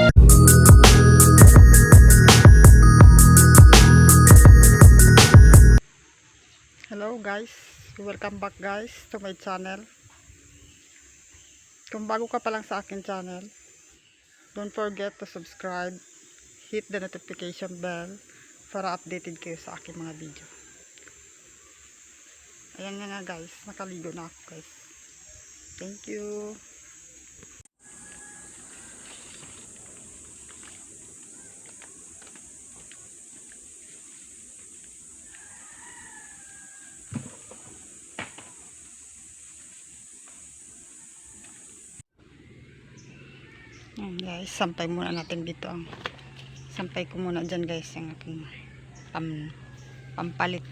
Hello guys, welcome back guys to my channel. Kung bago ka pa lang sa akin channel, don't forget to subscribe, hit the notification bell para updated kayo sa aking mga video. Ayan nga guys, nakaligo na ako guys. Thank you. Ayan guys, sampay muna natin dito ang sampay ko muna dyan guys yung aking pampalit.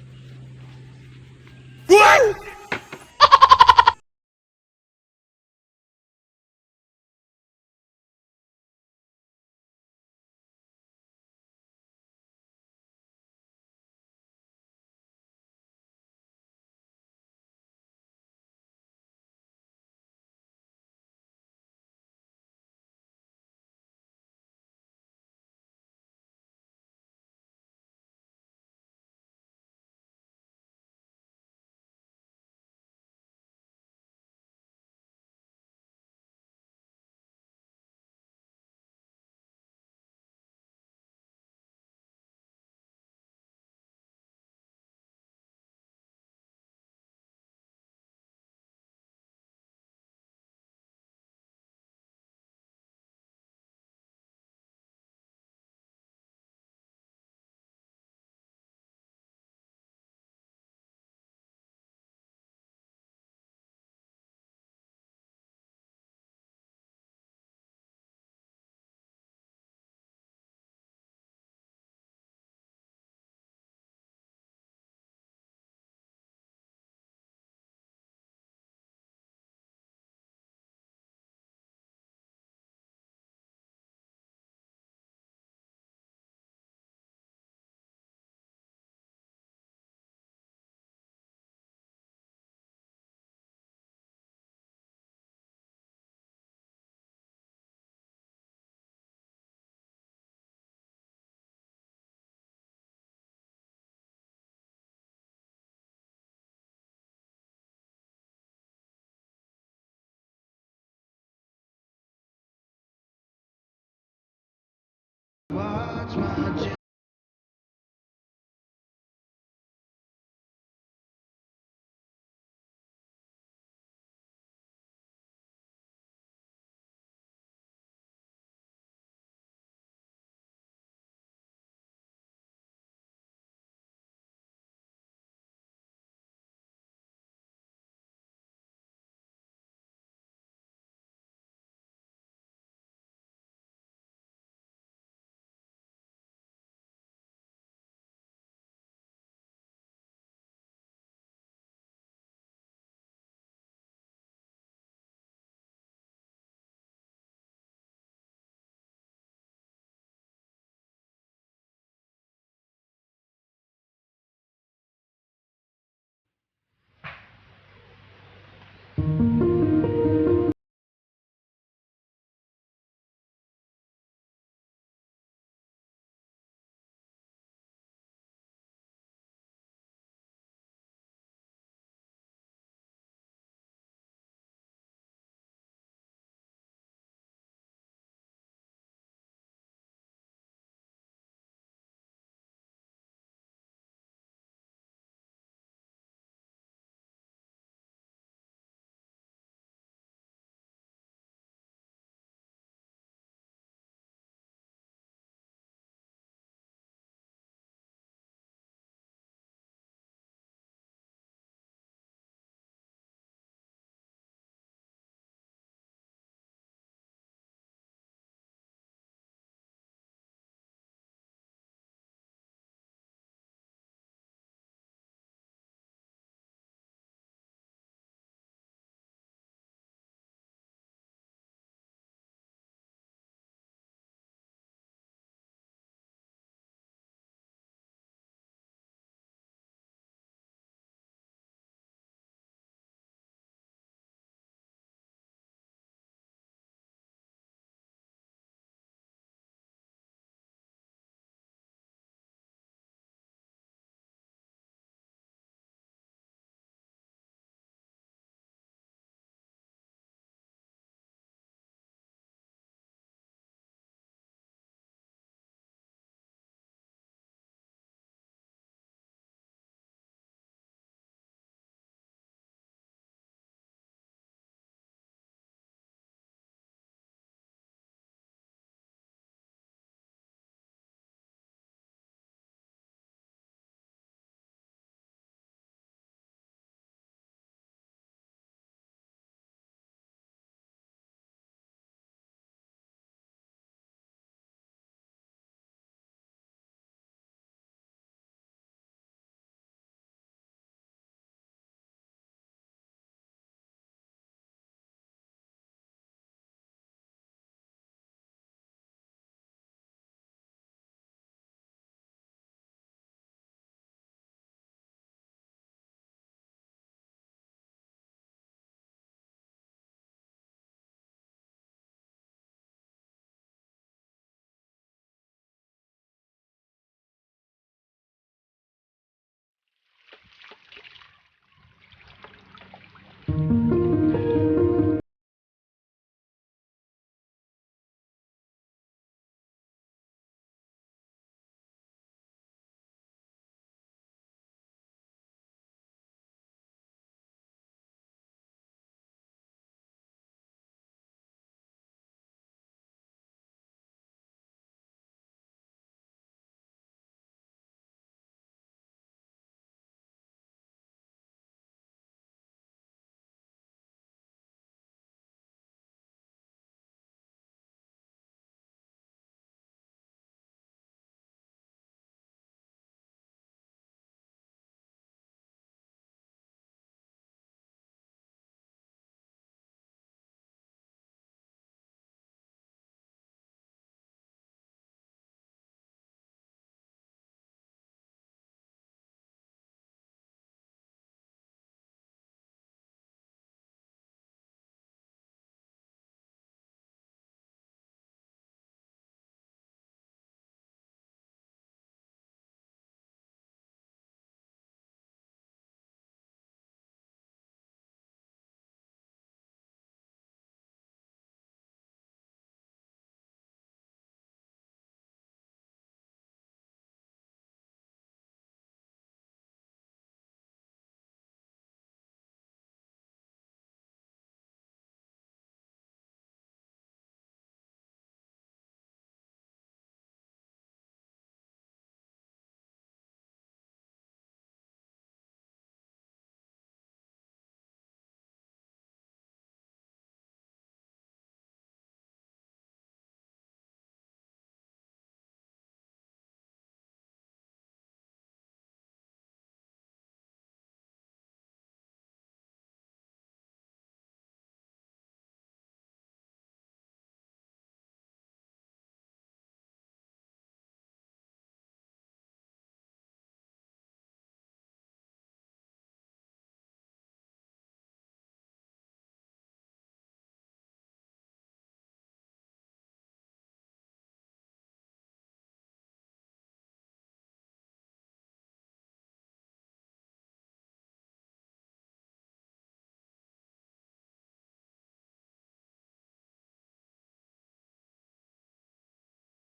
Watch my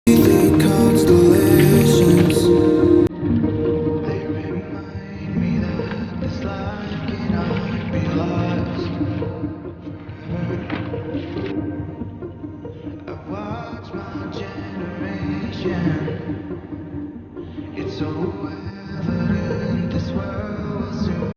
The constellations, they remind me that this life cannot be lost forever. I've watched my generation. It's so evident this world will soon.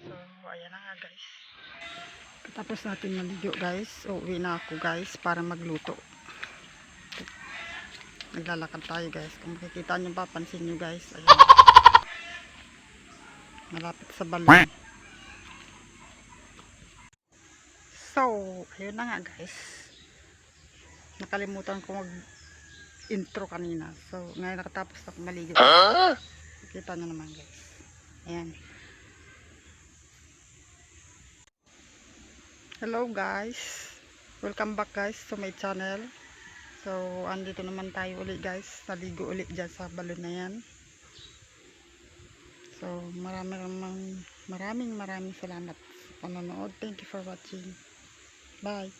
So, ayan na nga guys. Tapos natin maligo guys. Uuwi na ako guys para magluto. Naglalakad tayo guys. Kung makikita nyo, papansin nyo guys. Ayan. Malapit sa balon. So, ayun na nga guys. Nakalimutan ko mag intro kanina. So, ngayon nakatapos na ako maligo. Kita nyo naman guys. Ayan. Hello guys. Welcome back guys to my channel. So, andito naman tayo ulit guys. Naligo ulit dyan sa balon na yan. So, maraming salamat sa panonood. Thank you for watching. Bye.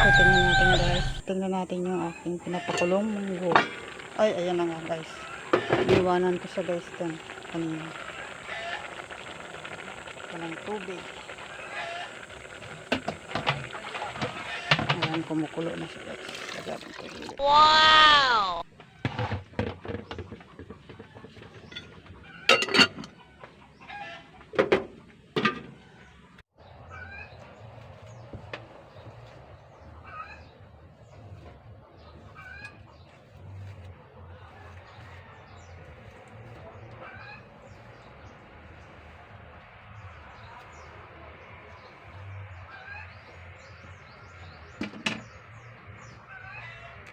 So, tingnan natin guys. Tingnan natin yung aking pinapakulong munggo. Ay, ayan na nga guys. Iiwanan ko siya guys dun. Kanina. Walang tubig. Ayan, kumukulo na siya guys. Lagyan ko ulit. Wow!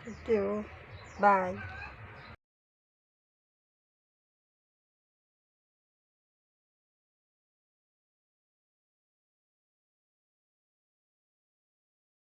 Thank you. Bye.